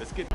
Let's get.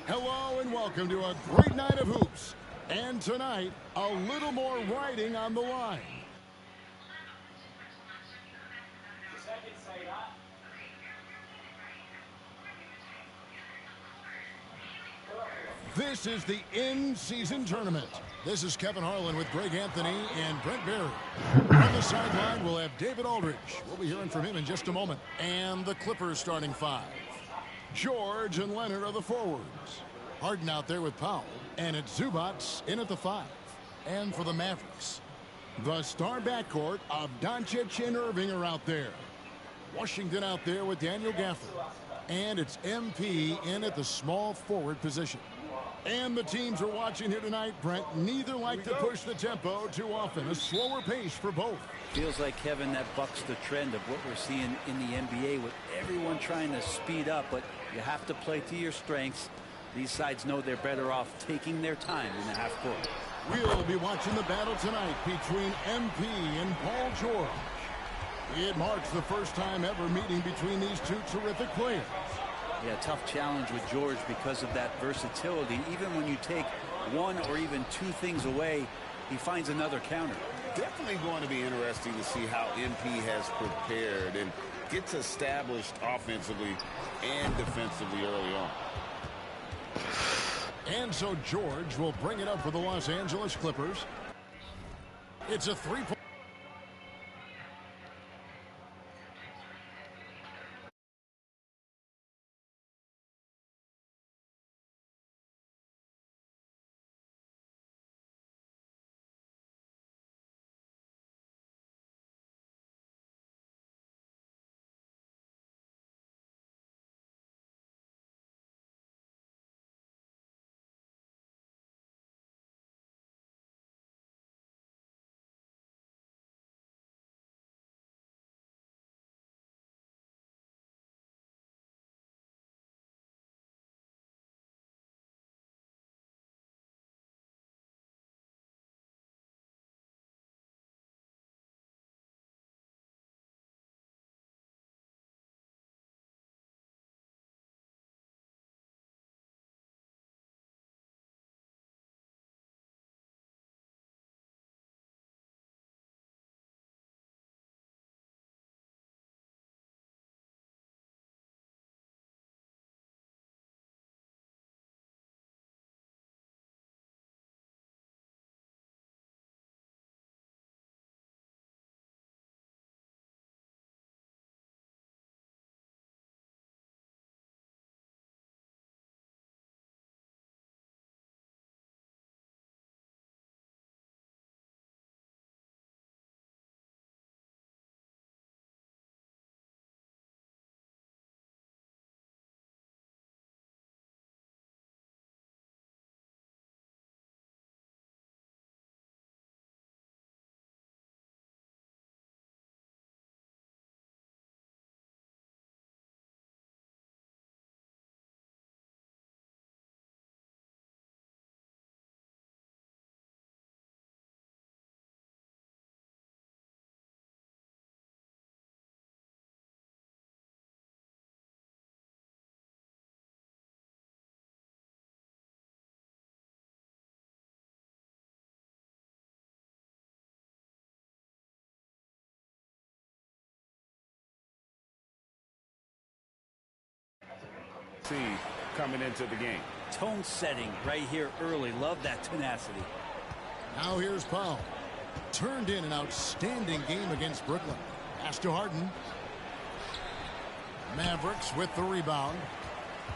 Hello and welcome to a great night of hoops. And tonight, a little more riding on the line. This is the in-season tournament. This is Kevin Harlan with Greg Anthony and Brent Barry. On the sideline, we'll have David Aldridge. We'll be hearing from him in just a moment. And the Clippers starting five. George and Leonard are the forwards. Harden out there with Powell. And it's Zubac in at the five. And for the Mavericks, the star backcourt of Doncic and Irving are out there. Washington out there with Daniel Gafford. And it's MP in at the small forward position. And the teams are watching here tonight, Brent. Neither like to push the tempo too often. A slower pace for both. Feels like, Kevin, that bucks the trend of what we're seeing in the NBA with everyone trying to speed up, but you have to play to your strengths. These sides know they're better off taking their time in the half court. We'll be watching the battle tonight between MP and Paul George. It marks the first time ever meeting between these two terrific players. Yeah, tough challenge with George because of that versatility. Even when you take one or even two things away, he finds another counter. Definitely going to be interesting to see how MP has prepared and gets established offensively and defensively early on. And so George will bring it up for the Los Angeles Clippers. It's a three-point. team coming into the game. Tone setting right here early. Love that tenacity. Now here's Powell. Turned in an outstanding game against Brooklyn. Pass to Harden. Mavericks with the rebound.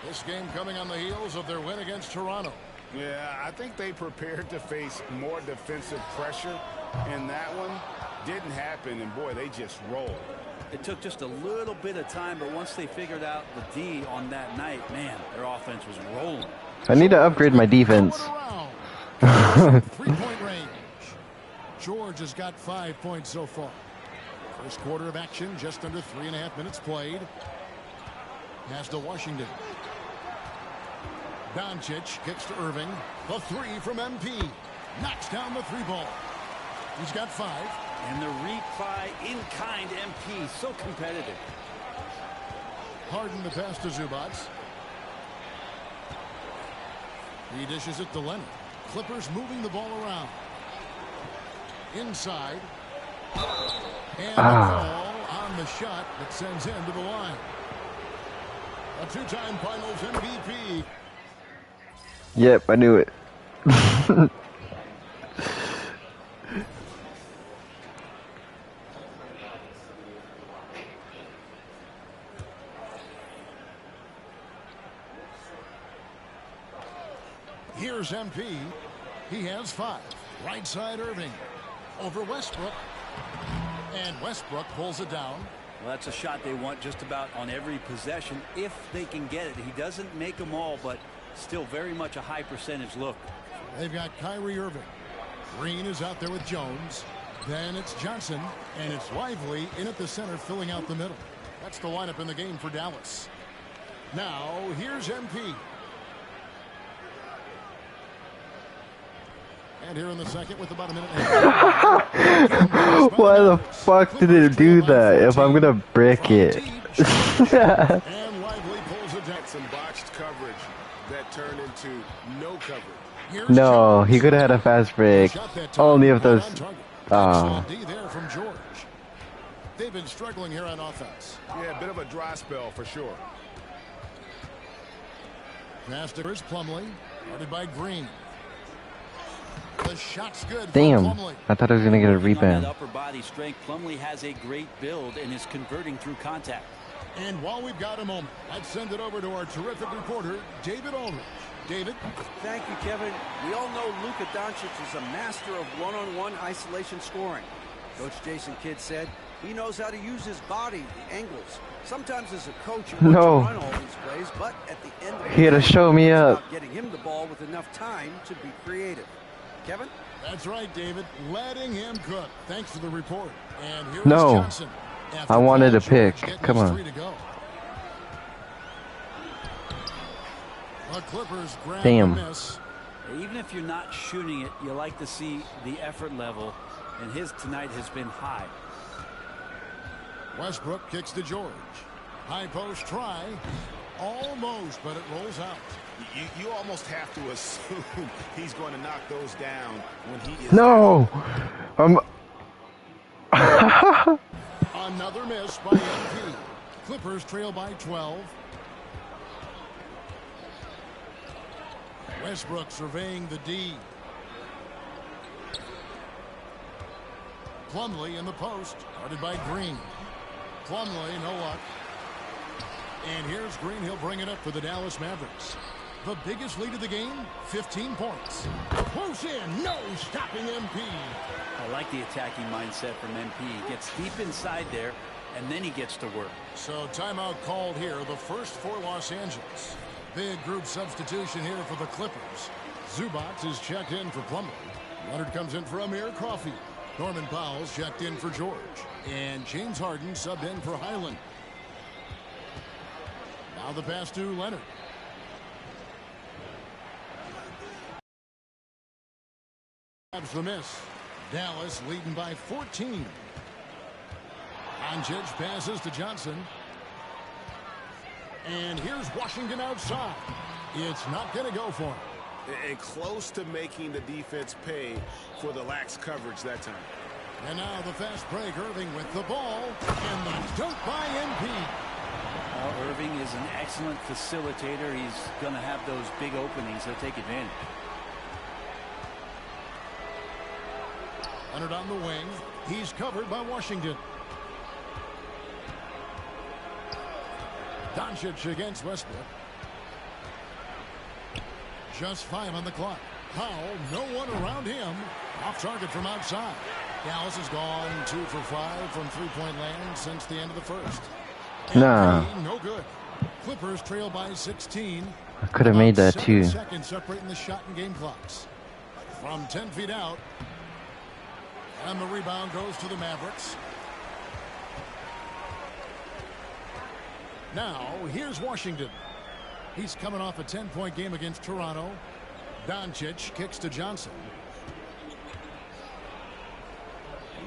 This game coming on the heels of their win against Toronto. Yeah, I think they prepared to face more defensive pressure, and that one didn't happen, and boy, they just rolled. It took just a little bit of time, but once they figured out the D on that night, man, their offense was rolling. I need to upgrade my defense. 3-point range. George has got 5 points so far. First quarter of action, just under 3.5 minutes played. Pass to Washington. Doncic kicks to Irving. The three from MP. Knocks down the three ball. He's got 5. And the reply in kind MP. So competitive. Harden the pass to Zubac. He dishes it to Leonard. Clippers moving the ball around. Inside. And the call on the shot that sends him to the line. A 2-time Finals MVP. Yep, I knew it. Here's MP. He has 5. Right side Irving. Over Westbrook. And Westbrook pulls it down. Well, that's a shot they want just about on every possession if they can get it. He doesn't make them all, but still very much a high percentage look. They've got Kyrie Irving. Green is out there with Jones. Then it's Johnson. And it's Lively in at the center filling out the middle. That's the lineup in the game for Dallas. Now here's MP. And here in the second with about a minute and a half. Why the fuck did it do that if I'm gonna brick it? And Lively pulls it down. Some botched coverage that turned into no coverage. Here's No, Jones. he could have had a fast break. Shot that time, Only if those. right on target. Ah. Excellent D there from George. They've been struggling here on offense. Yeah, a bit of a dry spell for sure. Pass to Chris Plumlee. Guarded by Green. The shot's good. Damn, From Plumlee. I thought I was gonna get a On that rebound. upper body strength, Plumlee has a great build and is converting through contact. And while we've got a moment, let's send it over to our terrific reporter, David Aldridge. David? Thank you, Kevin. We all know Luka Doncic is a master of one-on-one isolation scoring. Coach Jason Kidd said he knows how to use his body, the angles. Sometimes as a coach, you want No. to run all these plays, but at the end of the He had to day, show me it's up. about getting him the ball with enough time to be creative. Kevin? That's right, David. Letting him cook. Thanks for the report. And here's No. Johnson. After I wanted Paul to pick. George getting Come his on. 3 to go. The Clippers grab Damn. the miss. Even if you're not shooting it, you like to see the effort level, and his tonight has been high. Westbrook kicks to George. High post try. Almost, but it rolls out. You almost have to assume he's going to knock those down when he is. No. Another miss by MP. Clippers trail by 12. Westbrook surveying the D. Plumlee in the post, guarded by Green. Plumlee, no luck. And here's Green. He'll bring it up for the Dallas Mavericks. The biggest lead of the game, 15 points. Close in, no stopping MP. I like the attacking mindset from MP. He gets deep inside there, and then he gets to work. So timeout called here, the first for Los Angeles. Big group substitution here for the Clippers. Zubac is checked in for Plumlee. Leonard comes in for Amir Coffey. Norman Powell's checked in for George. And James Harden subbed in for Highland. Now the pass to Leonard. Grabs the miss. Dallas leading by 14. Doncic passes to Johnson. And here's Washington outside. It's not going to go for him. And close to making the defense pay for the lax coverage that time. And now the fast break. Irving with the ball. And the dunk by MP. Well, Irving is an excellent facilitator. He's going to have those big openings. He'll take advantage. Leonard on the wing. He's covered by Washington. Doncic against Westbrook. Just 5 on the clock. Powell, no one around him. Off target from outside. Dallas has gone 2 for 5 from three-point land since the end of the first. Nah. No good. Clippers trail by 16. I could have made that too. Seconds separating the shot and game clocks. From 10 feet out. And the rebound goes to the Mavericks. Now, here's Washington. He's coming off a 10-point game against Toronto. Doncic kicks to Johnson.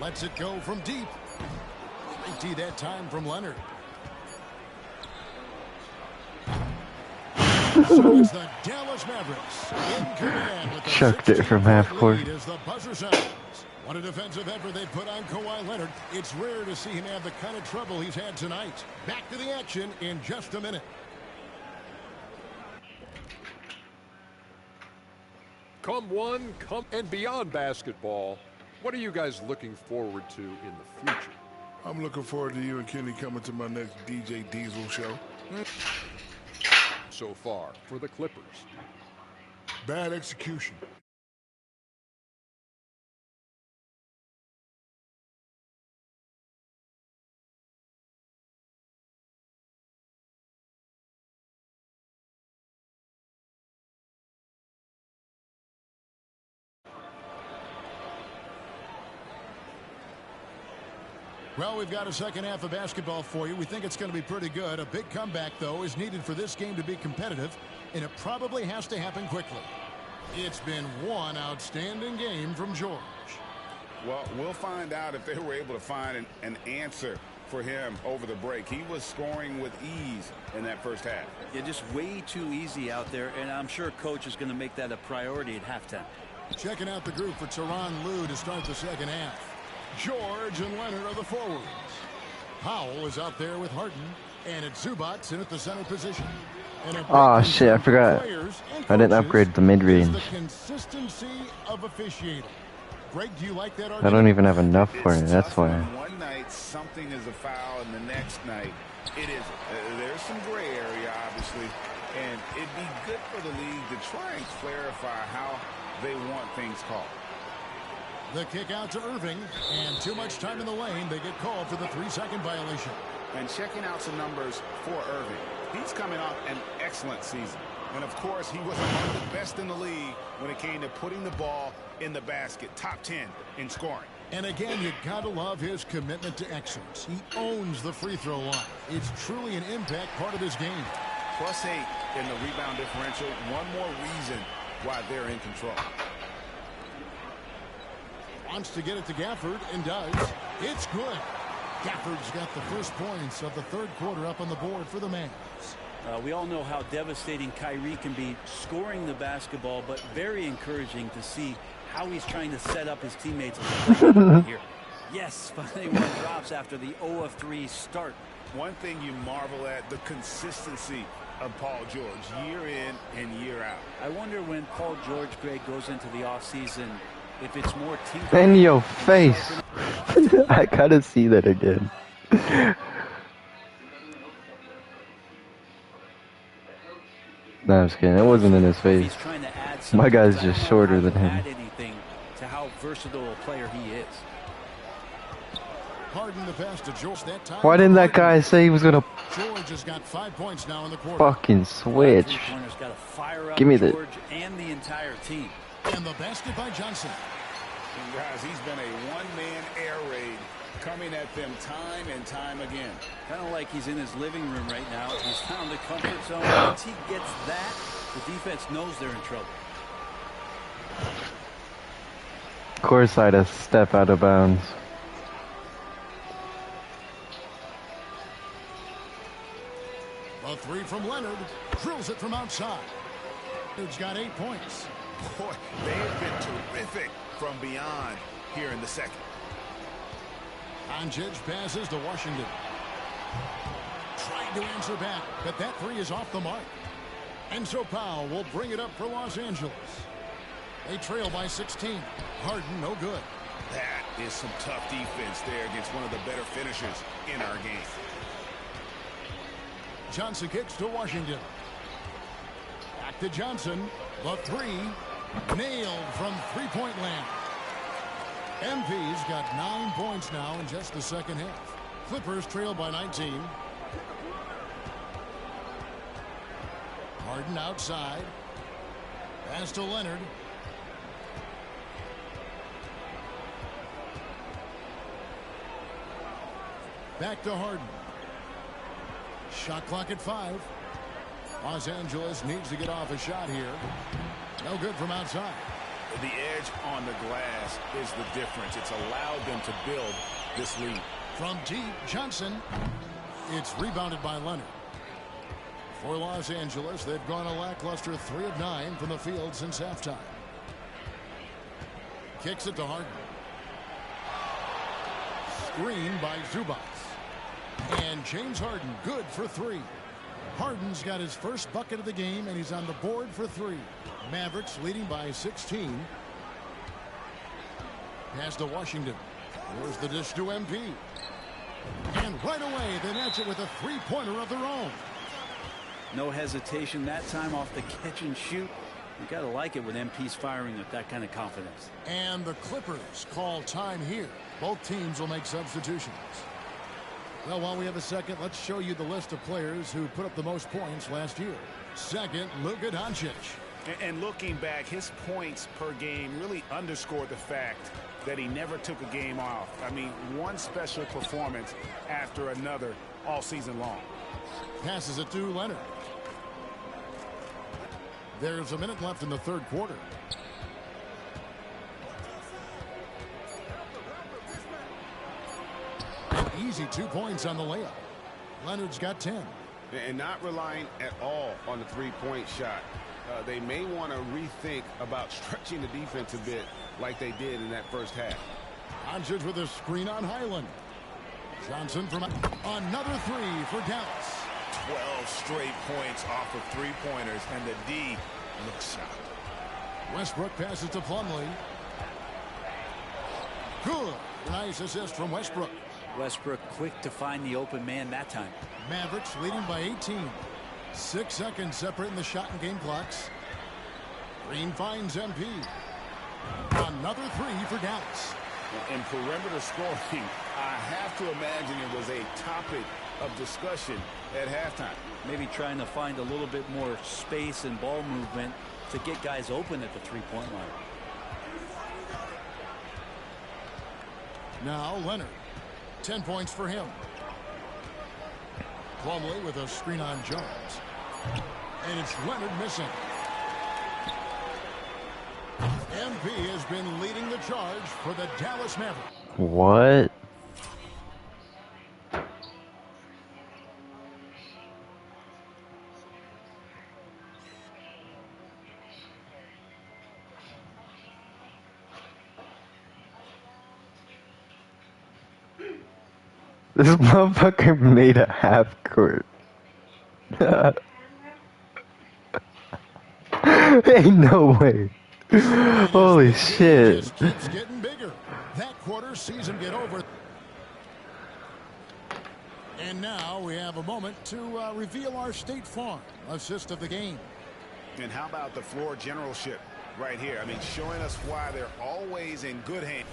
Lets it go from deep. Empty that time from Leonard. So it's the Dallas Mavericks in command with the Chucked it from half court. lead as the buzzer sounds. What a defensive effort they put on Kawhi Leonard. It's rare to see him have the kind of trouble he's had tonight. Back to the action in just a minute. Come one, come and beyond basketball. What are you guys looking forward to in the future? I'm looking forward to you and Kenny coming to my next DJ Diesel show. So far for the Clippers. Bad execution. Well, we've got a second half of basketball for you. We think it's going to be pretty good. A big comeback, though, is needed for this game to be competitive, and it probably has to happen quickly. It's been one outstanding game from George. Well, we'll find out if they were able to find an answer for him over the break. He was scoring with ease in that first half. Yeah, just way too easy out there, and I'm sure Coach is going to make that a priority at halftime. Checking out the group for Tyronn Lue to start the second half. George and Leonard are the forwards. Powell is out there with Harden, and it's Zubats in at the center position. Oh shit, I forgot. I didn't upgrade the mid-range. The consistency of officiating. Greg, do you like that argument? I don't even have enough for it, that's why. One night something is a foul, and the next night it isn't. There's some gray area, obviously, and it'd be good for the league to try and clarify how they want things called. The kick out to Irving, and too much time in the lane. They get called for the 3-second violation. And checking out some numbers for Irving. He's coming off an excellent season. And, of course, he was among the best in the league when it came to putting the ball in the basket. Top 10 in scoring. And, again, you got to love his commitment to excellence. He owns the free throw line. It's truly an impact part of his game. +8 in the rebound differential. One more reason why they're in control. Wants to get it to Gafford, and does. It's good. Gafford's got the first points of the third quarter up on the board for the Mavs. We all know how devastating Kyrie can be scoring the basketball, but very encouraging to see how he's trying to set up his teammates here. Yes, finally one drops after the 0 of 3 start. One thing you marvel at, the consistency of Paul George, year in and year out. I wonder when Paul George, Greg, goes into the offseason, if it's more tinkering. In your face. I gotta see that again. No, I'm just kidding. It wasn't in his face. My guy's just shorter than him. Add anything to how versatile a player he is. Harden the pass to George that time. Why didn't that guy say he was gonna George has got 5 points now in the quarter. fucking switch? Got to fire up Give me the George and the entire team. And the basket by Johnson. And guys, he's been a one-man air raid coming at them time and time again. Kind of like he's in his living room right now. He's found the comfort zone. Once he gets that, the defense knows they're in trouble. Of course I had a step out of bounds. A 3 from Leonard. Drills it from outside. Leonard's got 8 points. Boy, they have been terrific from beyond here in the second. Doncic passes to Washington. Tried to answer back, but that three is off the mark. And so Powell will bring it up for Los Angeles. They trail by 16. Harden, no good. That is some tough defense there against one of the better finishers in our game. Johnson kicks to Washington. Back to Johnson. The three. Nailed from three-point land. MP's got 9 points now in just the second half. Clippers trail by 19. Harden outside. Pass to Leonard. Back to Harden. Shot clock at 5. Los Angeles needs to get off a shot here. No good from outside. The edge on the glass is the difference. It's allowed them to build this lead. From deep, Johnson. It's rebounded by Leonard. For Los Angeles, they've gone a lackluster 3 of 9 from the field since halftime. Kicks it to Harden. Screen by Zubac. And James Harden, good for 3. Harden's got his first bucket of the game, and he's on the board for 3. Mavericks leading by 16. Pass to Washington. Here's the dish to MP. And right away, they match it with a three-pointer of their own. No hesitation that time off the catch and shoot. You got to like it when MP's firing with that kind of confidence. And the Clippers call time here. Both teams will make substitutions. Well, while we have a second, let's show you the list of players who put up the most points last year. Second, Luka Doncic. And looking back, his points per game really underscored the fact that he never took a game off. I mean, one special performance after another all season long. Passes it to Leonard. There's a minute left in the third quarter. An easy 2 points on the layup. Leonard's got 10. And not relying at all on the three-point shot. They may want to rethink about stretching the defense a bit like they did in that first half. Doncic with a screen on Highland. Johnson from another 3 for Dallas. 12 straight points off of three-pointers, and the D looks shocked. Westbrook passes to Plumlee. Good. Nice assist from Westbrook. Westbrook quick to find the open man that time. Mavericks leading by 18. 6 seconds separating the shot and game clocks. Green finds MP. Another 3 for Dallas. In perimeter scoring, I have to imagine it was a topic of discussion at halftime. Maybe trying to find a little bit more space and ball movement to get guys open at the three-point line. Now Leonard. 10 points for him. Plumlee with a screen on Jones. And it's Leonard missing. MP has been leading the charge for the Dallas Mavericks. What? This motherfucker made a half court. Ain't no way. Holy shit. Just keeps getting bigger. That quarter sees him get over. And now we have a moment to reveal our State Farm assist of the game. And how about the floor generalship right here? I mean, showing us why they're always in good hands.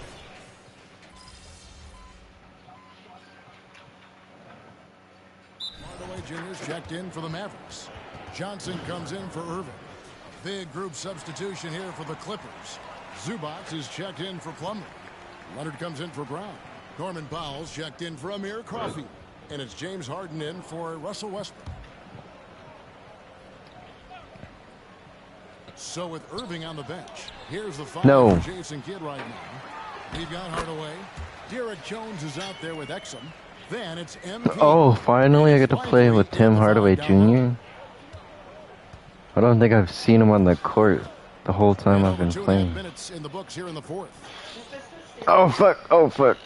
Hardaway Jr.'s checked in for the Mavericks. Johnson comes in for Irving. Big group substitution here for the Clippers. Zubac is checked in for Plumlee. Leonard comes in for Brown. Norman Powell's checked in for Amir Coffey. And it's James Harden in for Russell Westbrook. So with Irving on the bench, here's the foul for Jason Kidd right now. We've got Hardaway. Derek Jones is out there with Exum. Then it's MP. Oh, finally I get to play with Tim Hardaway Jr. I don't think I've seen him on the court the whole time I've been playing. Minutes in the books here in the fourth. Oh fuck, oh fuck.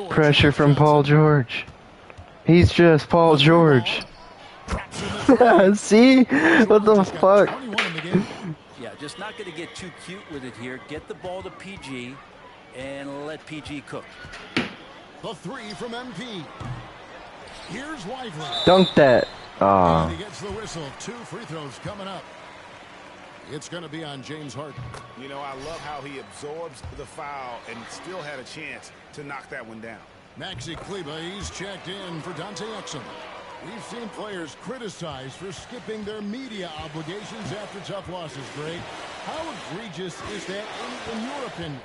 Pressure from Paul George. He's just Paul George. See? What the fuck? Yeah, just not going to get too cute with it here. Get the ball to PG and let PG cook. The three from MP. Here's Lively. Dunk that. And he gets the whistle. 2 free throws coming up. It's going to be on James Harden. You know, I love how he absorbs the foul and still had a chance to knock that one down. Maxi Kleber, he's checked in for Dante Exum. We've seen players criticized for skipping their media obligations after tough losses, Greg. How egregious is that in your opinion?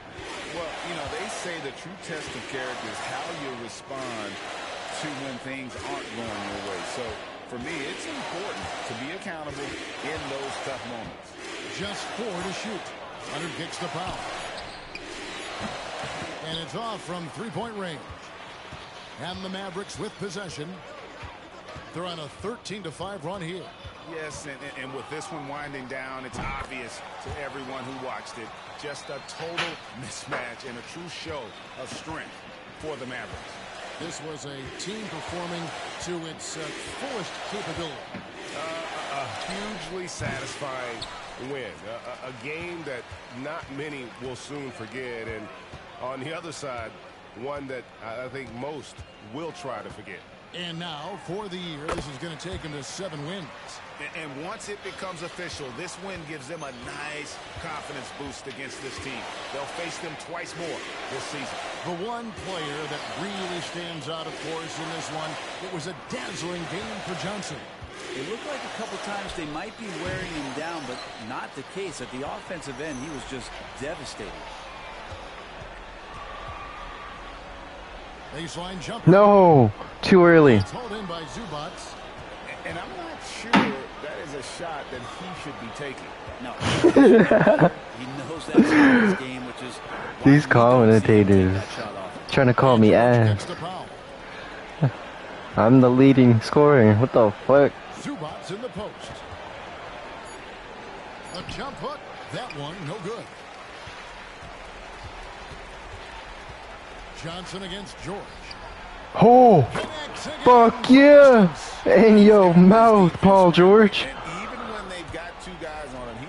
Well, you know, they say the true test of character is how you respond to when things aren't going your way. So, for me, it's important to be accountable in those tough moments. Just 4 to shoot. Leonard kicks the foul. And it's off from three-point range. And the Mavericks with possession. They're on a 13-5 run here. Yes, and with this one winding down, it's obvious to everyone who watched it. Just a total mismatch and a true show of strength for the Mavericks. This was a team performing to its fullest capability. A hugely satisfying win. A game that not many will soon forget. And on the other side, one that I think most will try to forget. And now, for the year, this is going to take them to 7 wins. And once it becomes official, this win gives them a nice confidence boost against this team. They'll face them twice more this season. The one player that really stands out, of course, in this one, it was a dazzling game for Johnson. It looked like a couple times they might be wearing him down, but not the case. At the offensive end, he was just devastating. Baseline jumper. No, too early. It's hauled in by Zubac. And I'm not sure that is a shot that he should be taking. No. He knows that's in his game, which is These commentators trying to call me ass. I'm the leading scorer. What the fuck? Zubac in the post. A jump hook. That one, no good. Johnson against George. Oh, fuck yeah! In your mouth, Paul George. And even when they've got 2 guys on him,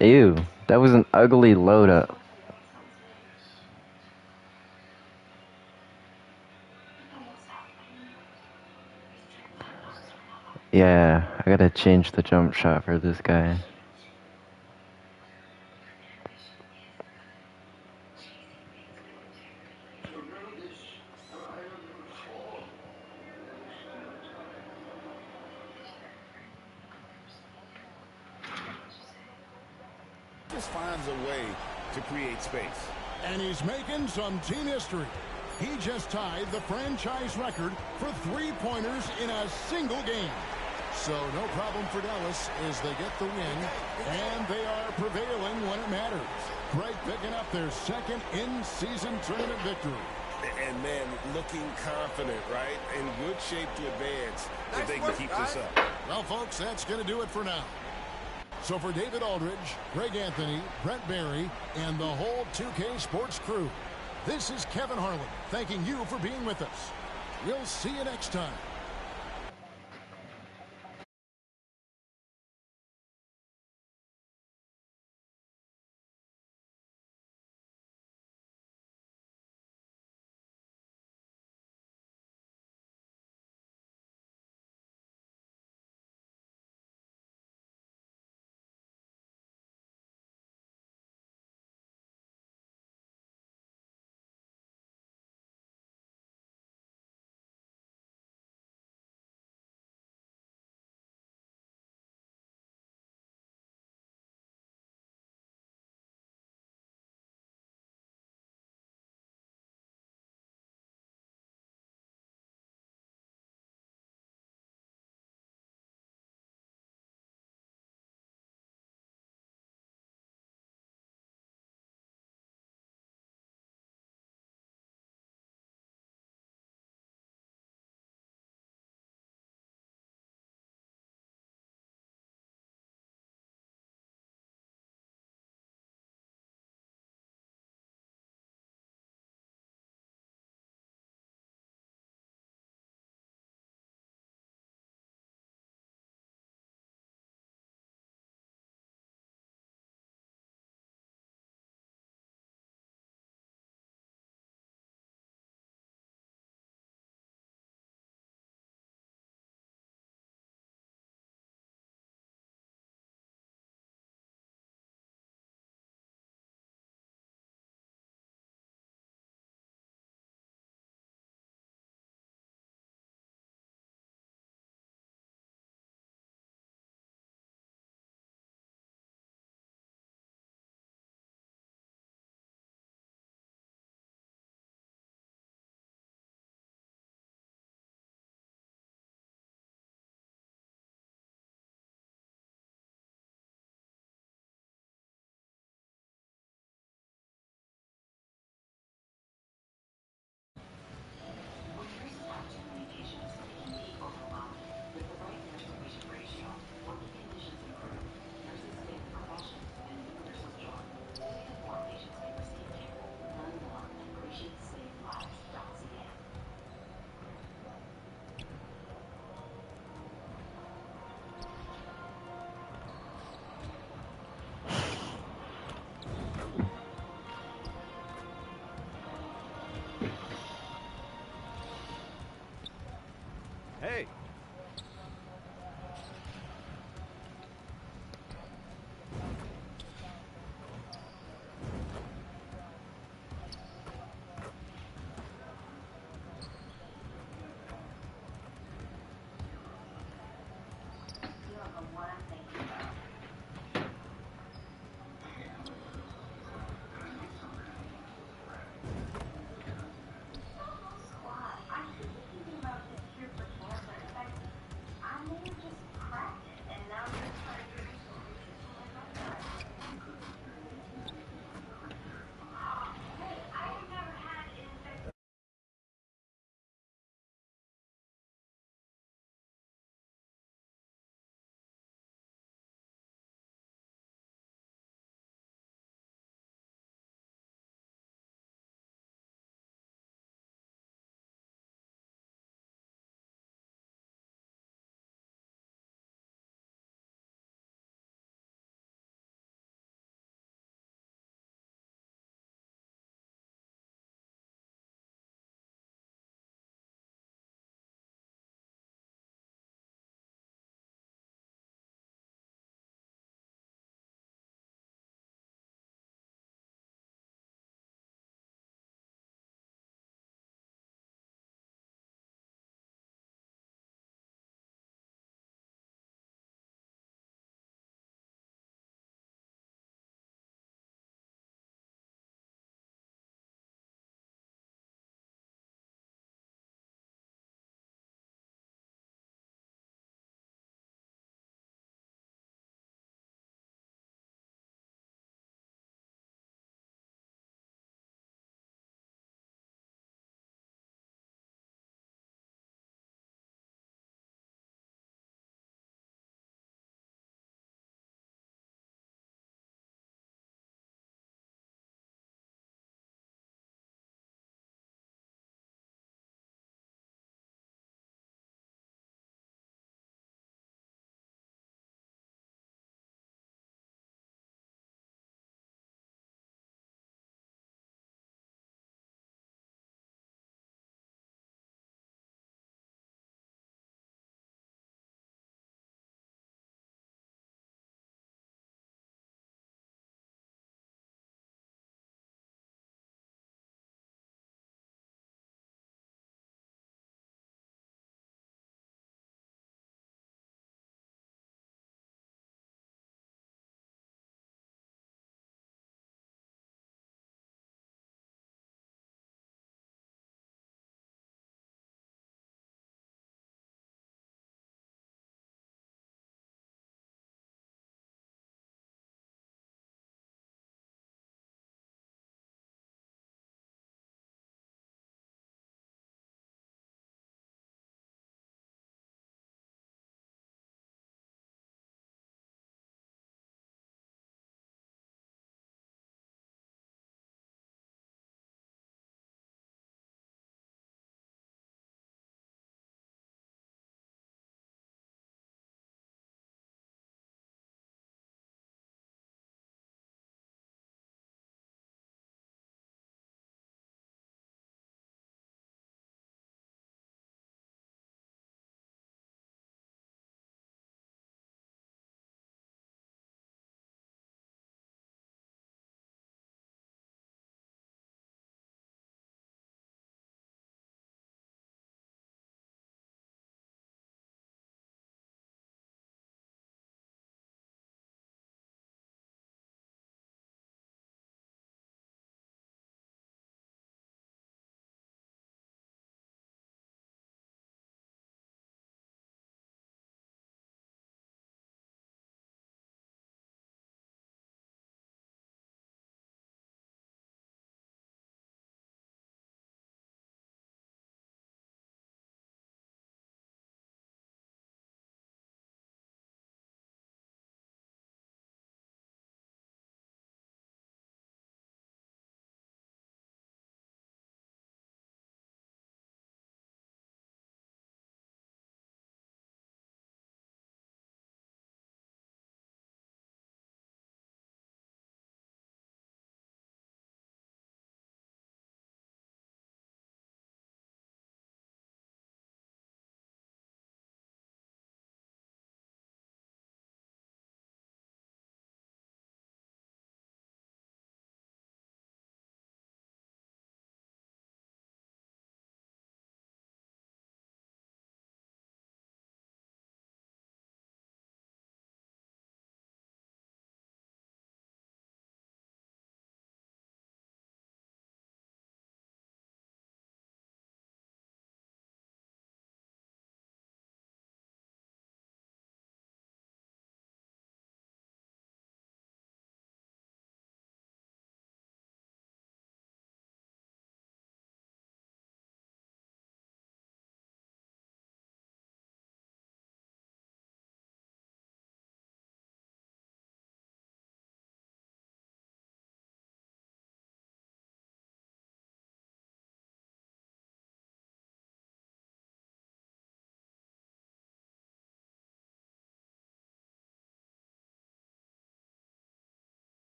Ew, that was an ugly load up. Yeah, I gotta change the jump shot for this guy. just finds a way to create space. And he's making some team history. He just tied the franchise record for 3-pointers in a single game. So no problem for Dallas as they get the win, and they are prevailing when it matters. Greg picking up their second in-season tournament victory. And man, looking confident, right? In good shape to advance if they can keep this up. Well, folks, that's going to do it for now. So for David Aldridge, Greg Anthony, Brent Barry, and the whole 2K Sports crew, this is Kevin Harlan thanking you for being with us. We'll see you next time.